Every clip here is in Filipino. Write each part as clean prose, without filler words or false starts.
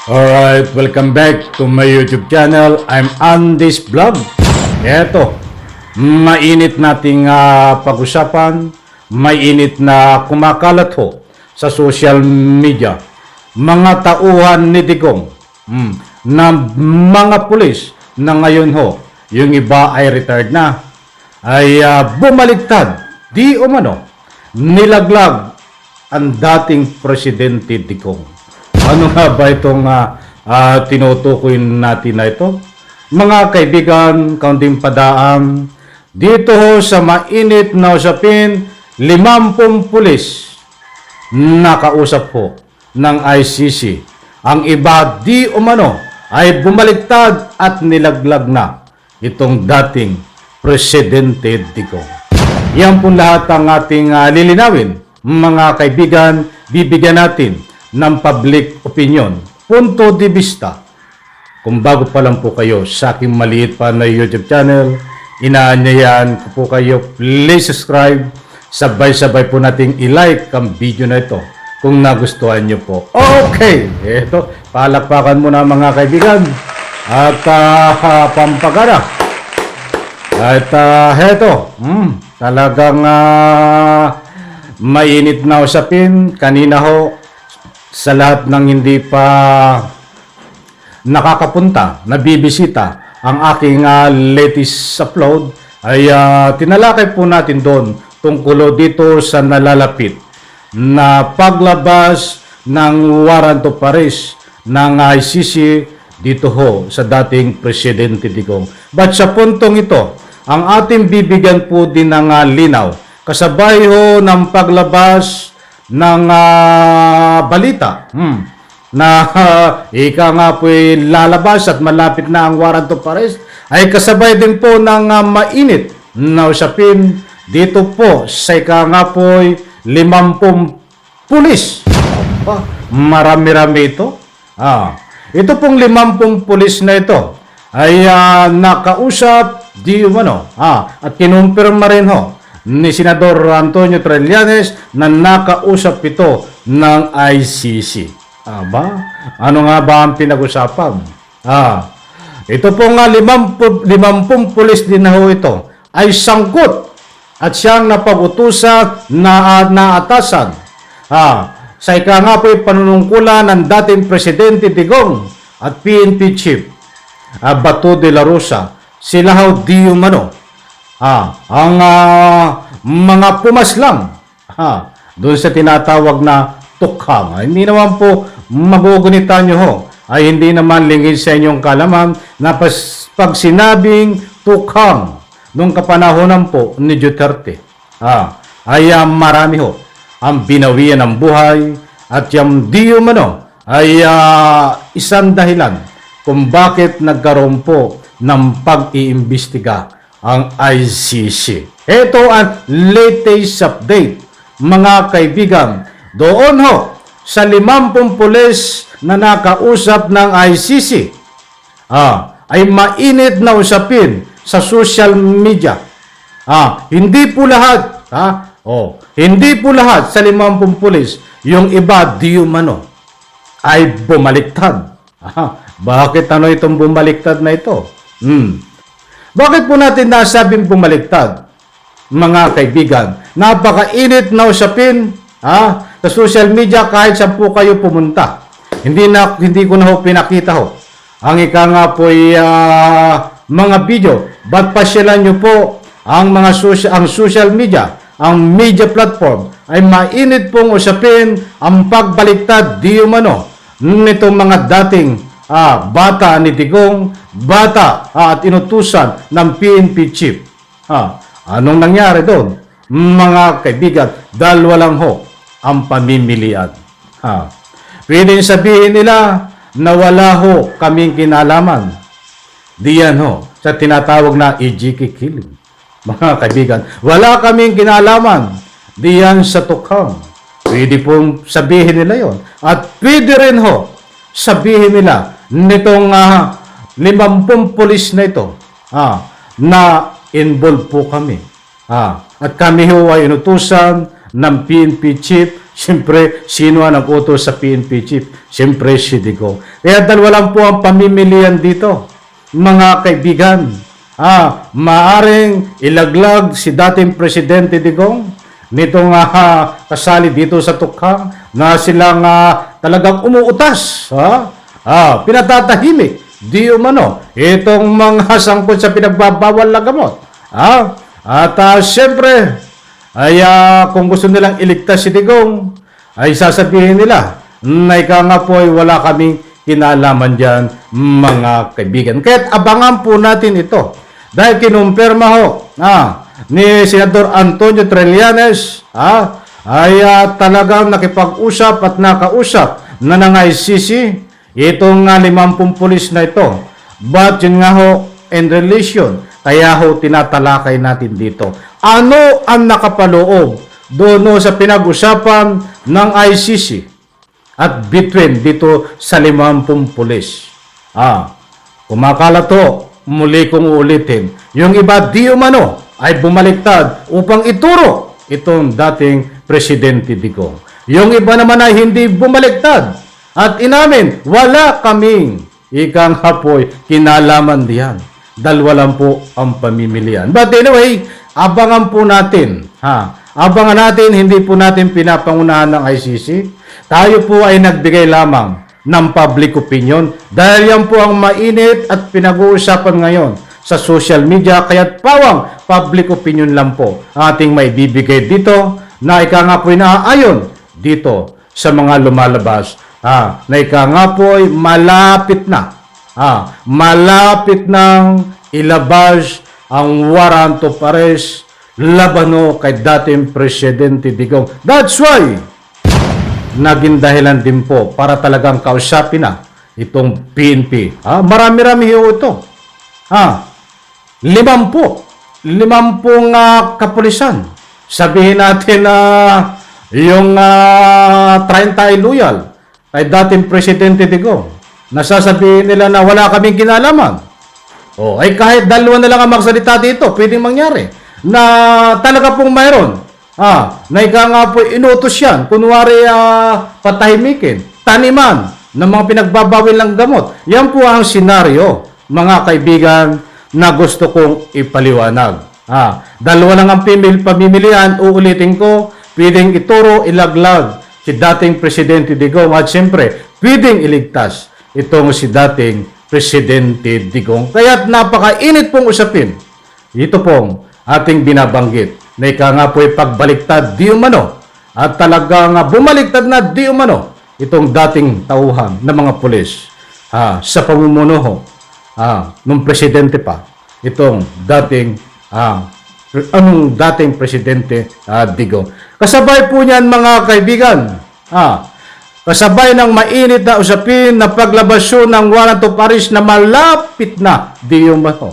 Alright, welcome back to my YouTube channel. I'm Andy's Vlog. Eto, mainit nating pag-usapan, mainit na kumakalat ho sa social media. Mga tauhan ni Digong, na mga pulis na ngayon ho, yung iba ay retired na, ay bumaliktad, di umano, nilaglag ang dating Presidente Digong. Ano nga ba itong tinutukoy natin na ito? Mga kaibigan, kaunting padaan, dito ho sa mainit na usapin, 50 pulis nakausap ho ng ICC. Ang iba di umano ay bumaliktad at nilaglag na itong dating Presidente Digong. Yan po lahat ang ating lilinawin. Mga kaibigan, bibigyan natin ng public opinion, punto de vista. Kung bago pa lang po kayo sa aking maliit pa na YouTube channel, inaanyayahan ko po kayo, please subscribe. Sabay-sabay po nating i-like ang video na ito kung nagustuhan nyo po. Okay, eto, palakpakan muna mga kaibigan at pampagana. At eto, talagang mainit na usapin. Kanina ho, sa lahat ng hindi pa nakakapunta, nabibisita ang aking latest upload, ay tinalakay po natin doon tungkol dito sa nalalapit na paglabas ng warrant of arrest ng ICC dito ho sa dating Presidente Digong. But sa puntong ito, ang ating bibigyan po din ng linaw, kasabay ho ng paglabas ng balita na ika nga po'y lalabas at malapit na ang warrant of arrest, ay kasabay din po ng mainit na usapin dito po sa ika nga po'y 50 pulis. Marami-rami ito. Ito pong 50 pulis na ito ay nakausap di umano at kinumpirma rin ho ni Senador Antonio Trillanes na nakausap ito ng ICC. Ano nga ba ang pinag-usapan? Ito po nga 50 pulis din na ho ito ay sangkot at siyang napag-utusan na naatasan sa ika nga po panunungkulan ng dating Presidente Digong at PNP Chief Bato de la Rosa. Sila ho di umano ang mga pumaslang doon sa tinatawag na tukhang. Hindi naman po magugunita nyo ho, ay hindi naman lingid sa inyong kalaman na pag sinabing tukhang noong kapanahonan po ni Duterte, ay marami ho ang binawian ng buhay at yung di umano ay isang dahilan kung bakit nagkaroon po ng pag-iimbestiga ang ICC. Ito ang latest update, mga kaibigan. Doon ho, sa 50 pulis na nakausap ng ICC, ay mainit na usapin sa social media. Hindi po lahat, hindi po lahat sa 50 pulis, yung iba di umano, ay bumaliktad. Bakit ano itong bumaliktad na ito? Bakit po natin nasabing bumaliktad? Mga kaibigan, napakainit na usapin sa social media kahit saan po kayo pumunta. Hindi ko na ho pinakita ho. Ang ika nga po ay mga video. Ba't pasyalan nyo po ang social media, ang media platform ay mainit pong usapin ang pagbaliktad di umano nitong mga dating bata ni Digong, bata at inutusan ng PNP Chief. Anong nangyari doon? Mga kaibigan, dalawa lang ho ang pamimilian. Pwedeng sabihin nila na wala ho kaming kinalaman. Diyan ho, sa tinatawag na EJK killing. Mga kaibigan, wala kaming kinalaman. Diyan sa tukhang. Pwede pong sabihin nila yon. At pwede rin ho sabihin nila nitong 50 pulis na ito na involved po kami. At kami ho ay inutusan ng PNP Chief Siyempre, sino ang nag-utos sa PNP chief? Siyempre, si Digong. Kaya dalawa lang po ang pamimilian dito, mga kaibigan. Maaring ilaglag si dating Presidente Digong nitong kasali dito sa tukhang na silang talagang umuutas. Pinatatahimik. Di umano. Itong mga sangkot sa pinagbabawal na gamot. Siyempre, kung gusto nilang iligtas si Digong, ay sasabihin nila na ika nga po ay wala kaming kinalaman dyan, mga kaibigan. Kaya't abangan po natin ito. Dahil kinumpirma ni Senador Antonio Trillanes ay talagang nakipag-usap at nakausap na ng ICC itong 50 pulis na ito. But yun nga in relation, kaya tinatalakay natin dito. Ano ang nakapaloob doon sa pinag-usapan ng ICC at between dito sa 50 pulis? Kumakalat muli kong uulitin. Yung iba di umano ay bumaliktad upang ituro itong dating Presidente Digong. Yung iba naman ay hindi bumaliktad at inamin, wala kaming ikang hapoy kinalaman diyan. Dalawa lang po ang pamimilian. But anyway, abangan po natin. Abangan natin, hindi po natin pinapangunahan ng ICC. Tayo po ay nagbigay lamang ng public opinion dahil yan po ang mainit at pinag-uusapan ngayon sa social media, kaya't pawang public opinion lang po ang ating maibibigay dito na ika nga po inaayon dito sa mga lumalabas na ika nga po ay malapit nang ilabas ang warrant of arrest laban kay dating Presidente Digong. That's why naging dahilan din po para talagang kausapin na itong PNP. Marami-rami ito. 50 kapulisan. Sabihin natin na yung 30 ay loyal kay dating Presidente Digong. Nasasabihin nila na wala kaming kinalaman. Ay kahit dalawa na lang ang magsalita dito, pwedeng mangyari na talaga pong mayroon. Na ika nga po inutos yan. Kunwari patahimikin, taniman ng mga pinagbabawil ng gamot. Yan po ang senaryo, mga kaibigan, na gusto kong ipaliwanag. Dalawa lang ang pamimilian, uulitin ko, pwedeng ituro, ilaglag si dating Presidente Digong at siyempre, pwedeng iligtas itong si dating Presidente Digong. Kaya't napakainit pong usapin. Ito pong ating binabanggit na ika nga po pagbaliktad di umano at talagang bumaliktad na di umano itong dating tauhan ng mga pulis sa pamumuno nung presidente pa itong dating Presidente Digong. Kasabay po niyan, mga kaibigan, kasabay ng mainit na usapin na paglabasyon ng warrant of arrest na malapit na di umano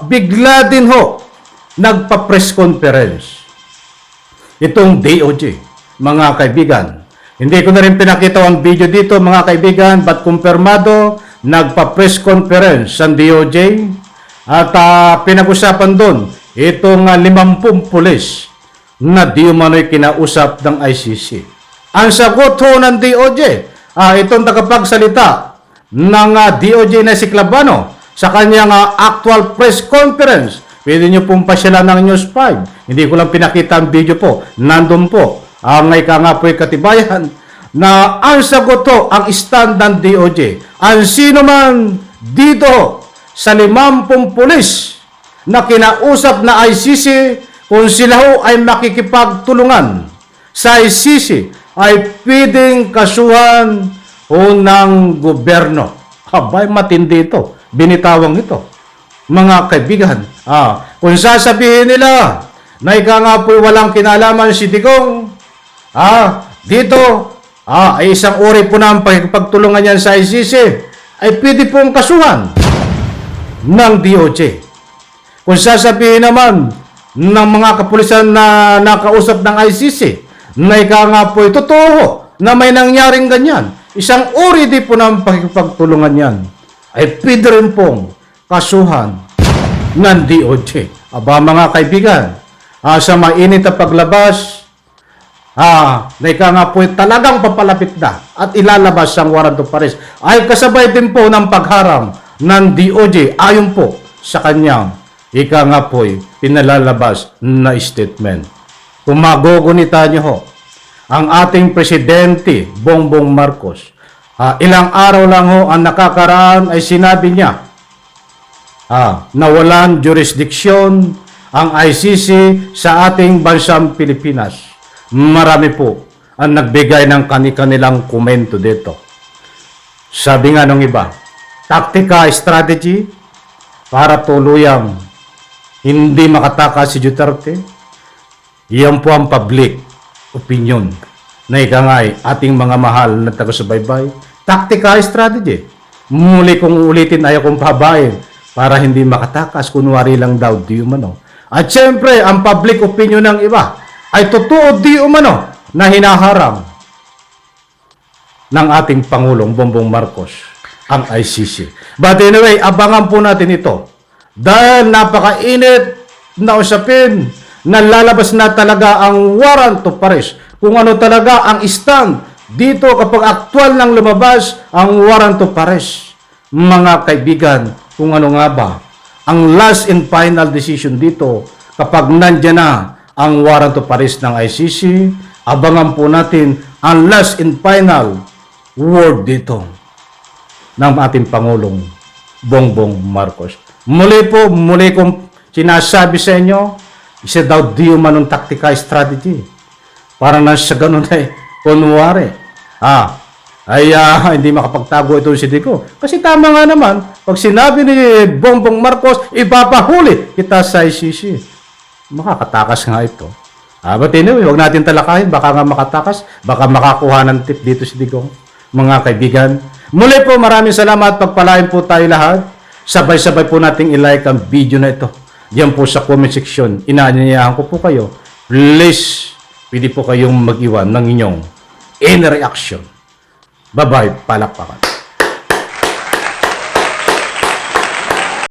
bigla din nagpa-press conference itong DOJ, mga kaibigan. Hindi ko na rin pinakita ang video dito, mga kaibigan, but kumpirmado, nagpa-press conference ang DOJ at pinag-usapan doon itong 50 pulis na di umano'y kinausap ng ICC. Ang sagot ng DOJ, itong tagapagsalita ng DOJ na si Clabano, sa kanyang actual press conference. Pwede nyo pong pasyalan ng News 5. Hindi ko lang pinakita ang video po. Nandun po. Ang ika nga po'y katibayan na ang sagot ang stand ng DOJ. Ang sino man dito sa 50 pulis na kinausap na ICC, kung sila ay makikipagtulungan sa ICC, ay pwedeng kasuhan ng gobyerno. Abay, matindi ito. Binitawang ito, mga kaibigan. Kung sasabihin nila na ika nga po'y walang kinalaman si Digong, dito, ay isang uri po na ang pagtulungan yan sa ICC, ay pwede pong kasuhan ng DOJ. Kung sasabihin naman ng mga kapulisan na nakausap ng ICC, na ika nga po'y totoo na may nangyaring ganyan, isang uri di po ng pagtulungan yan, ay pwede rin pong kasuhan ng DOJ. Aba, mga kaibigan, sa mainit na paglabas, na ika nga po talagang papalapit na at ilalabas ang warrant of arrest ay kasabay din po ng pagharang ng DOJ ayon po sa kanyang ika nga po pinalalabas na statement. Kung magugunita niyo ho, ang ating presidente Bongbong Marcos, ilang araw lang ho ang nakakaraan ay sinabi niya na walang jurisdiction ang ICC sa ating bansang Pilipinas. Marami po ang nagbigay ng kanilang komento dito. Sabi nga ng iba, taktika, strategy para tuluyang hindi makatakas si Duterte. Iyan po ang public opinion na ikangay ating mga mahal na taga-subaybay. Taktika, strategy. Muli kong ulitin, ayaw kong pabayin para hindi makatakas, kunwari lang daw di umano. At syempre, ang public opinion ng iba ay totoo di umano na hinaharang ng ating Pangulong Bongbong Marcos ang ICC. But anyway, abangan po natin ito dahil napakainit na usapin na lalabas na talaga ang warrant of arrest. Kung ano talaga ang stand dito kapag aktual nang lumabas ang warrant of arrest. Mga kaibigan, kung ano nga ba ang last and final decision dito kapag nandyan na ang warrant of arrest ng ICC, abangan po natin ang last and final word dito ng ating Pangulong Bongbong Marcos. Muli kong sinasabi sa inyo, isa daw di umanong taktika strategy. Parang nasa ganun ay kunwari. Hindi makapagtago ito si Dico. Kasi tama nga naman, pag sinabi ni Bongbong Marcos, ipapahuli kita sa ICC. Makakatakas nga ito. But anyway, huwag natin talakayin. Baka nga makatakas, baka makakuha ng tip dito si Digong. Mga kaibigan, muli po maraming salamat. Pagpalain po tayo lahat. Sabay-sabay po nating ilike ang video na ito. Diyan po sa comment section. Inaanyayahan ko po kayo. Please, pwede po kayong mag-iwan ng inyong any reaction. Bye-bye, palakpakan.